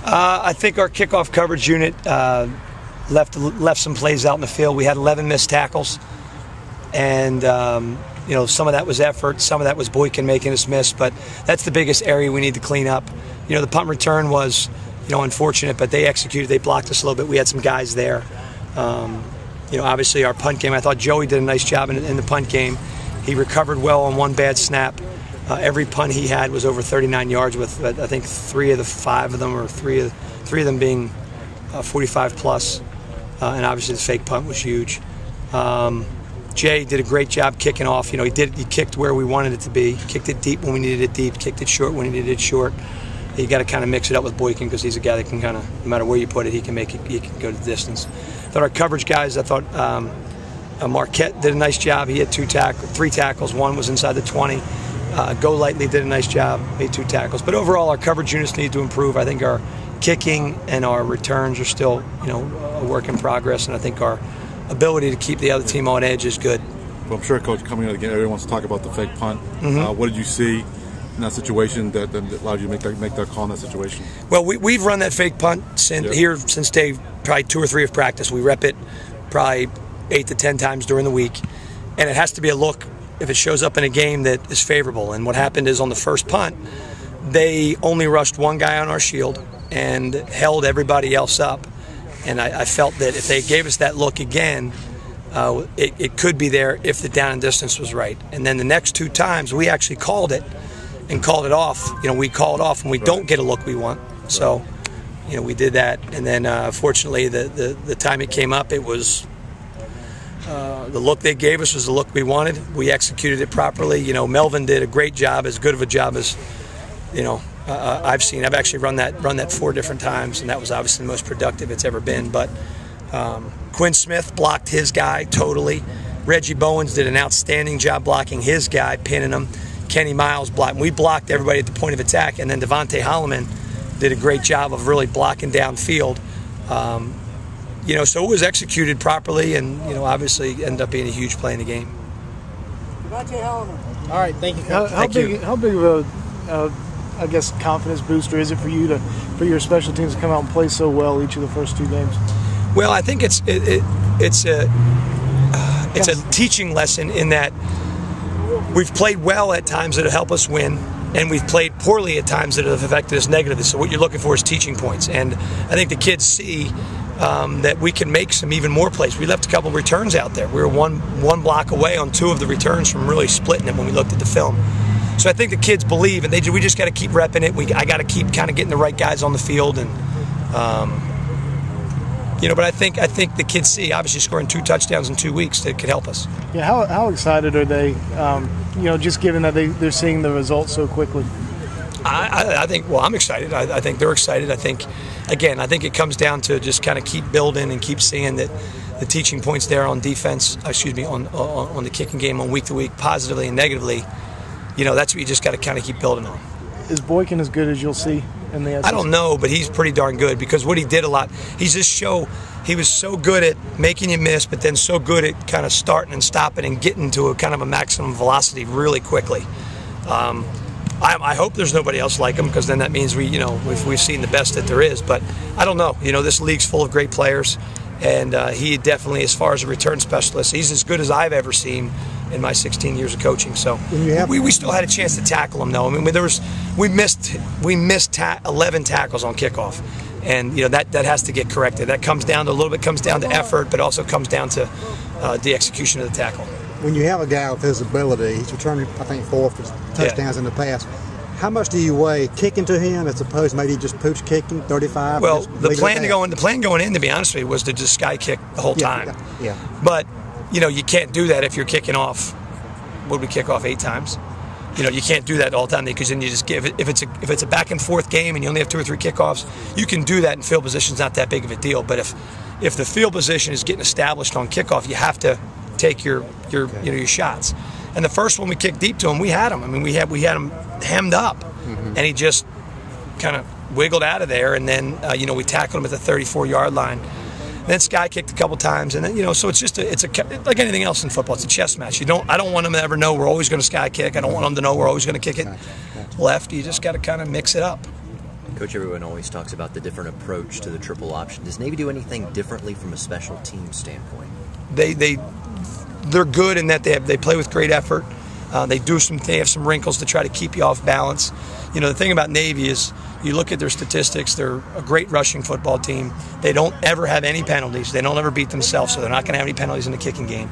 I think our kickoff coverage unit left some plays out in the field. We had 11 missed tackles, and you know, some of that was effort, some of that was Boykin making us miss, but that's the biggest area we need to clean up. You know, the punt return was, you know, unfortunate, but they executed. They blocked us a little bit. We had some guys there. You know, obviously our punt game, I thought Joey did a nice job in the punt game. He recovered well on one bad snap. Every punt he had was over 39 yards with, I think, 3 of the 5 of them, or three of them being 45 plus. And obviously the fake punt was huge. Jay did a great job kicking off. You know, he kicked where we wanted it to be. Kicked it deep when we needed it deep. Kicked it short when we needed it short. You got to kind of mix it up with Boykin because he's a guy that can kind of, no matter where you put it, he can make it. He can go to the distance. I thought our coverage guys. I thought Marquette did a nice job. He had 3 tackles. One was inside the 20. Go Lightly did a nice job. Made 2 tackles. But overall, our coverage units need to improve. I think our kicking and our returns are still, you know, a work in progress. And I think our ability to keep the other team on edge is good. Well, I'm sure, Coach, coming out again, everyone wants to talk about the fake punt. What did you see in that situation that allowed you to make that call in that situation? Well, we've run that fake punt since day probably 2 or 3 of practice. We rep it probably 8 to 10 times during the week, and it has to be a look if it shows up in a game that is favorable. And what happened is on the first punt, they only rushed one guy on our shield and held everybody else up. And I felt that if they gave us that look again, it could be there if the down and distance was right. And then the next 2 times, we actually called it and called it off. You know, we call it off when we don't get a look we want. So, you know, we did that. And then, fortunately, the time it came up, it was the look they gave us was the look we wanted. We executed it properly. You know, Melvin did a great job, as good of a job as, you know, I've seen. I've actually run that 4 different times, and that was obviously the most productive it's ever been. But Quinn Smith blocked his guy totally. Reggie Bowens did an outstanding job blocking his guy, pinning him. Kenny Miles blocked. We blocked everybody at the point of attack, and then Devontae Holloman did a great job of really blocking downfield. You know, so it was executed properly, and you know, obviously ended up being a huge play in the game. Devontae Holloman. All right, thank you, Coach. How big of a I guess confidence booster is it for you for your special teams to come out and play so well each of the first 2 games? Well, I think it's a teaching lesson in that we've played well at times that have helped us win, and we've played poorly at times that have affected us negatively. So what you're looking for is teaching points, and I think the kids see that we can make some even more plays. We left a couple of returns out there. We were one block away on 2 of the returns from really splitting it when we looked at the film. So I think the kids believe, and we just got to keep repping it. I got to keep kind of getting the right guys on the field, and you know. But I think the kids see, obviously, scoring 2 touchdowns in 2 weeks that could help us. Yeah, how excited are they? You know, just given that they're seeing the results so quickly. I think. Well, I'm excited. I think they're excited. I think, again, it comes down to just kind of keep building and keep seeing that the teaching points there on defense. Excuse me, on the kicking game on week to week, positively and negatively. You know, that's what you just got to kind of keep building on. Is Boykin as good as you'll see in the SEC? I don't know, but he's pretty darn good because what he did a lot, he was so good at making you miss, but then so good at kind of starting and stopping and getting to a kind of a maximum velocity really quickly. I hope there's nobody else like him because then that means we've seen the best that there is. But I don't know. You know, this league's full of great players, and he definitely, as far as a return specialist, he's as good as I've ever seen in my 16 years of coaching. So we still had a chance to tackle him, though. I mean, we missed 11 tackles on kickoff, and you know that has to get corrected. That comes down to a little bit comes down to effort, but also comes down to the execution of the tackle. When you have a guy with his ability, he's returned, I think, 4 touchdowns in the past. How much do you weigh kicking to him as opposed to maybe just pooch kicking 35? Well, the plan going in, to be honest with you, was to just sky kick the whole time. Yeah. But you know, you can't do that if you're kicking off. Would we kick off 8 times? You know, you can't do that all the time because then you just give it. If it's a back and forth game and you only have 2 or 3 kickoffs, you can do that, and field position's not that big of a deal. But if the field position is getting established on kickoff, you have to take your shots. And the first one we kicked deep to him, we had him. I mean, we had him hemmed up, and he just kind of wiggled out of there. And then we tackled him at the 34-yard line. Then Sky kicked a couple times, and then so it's like anything else in football. It's a chess match. I don't want them to ever know we're always going to sky kick. I don't want them to know we're always going to kick it left. You just got to kind of mix it up. Coach, everyone always talks about the different approach to the triple option. Does Navy do anything differently from a special team standpoint? They're good in that they play with great effort. They have some wrinkles to try to keep you off balance. You know, the thing about Navy is you look at their statistics, they're a great rushing football team. They don't ever have any penalties. They don't ever beat themselves, so they're not going to have any penalties in the kicking game.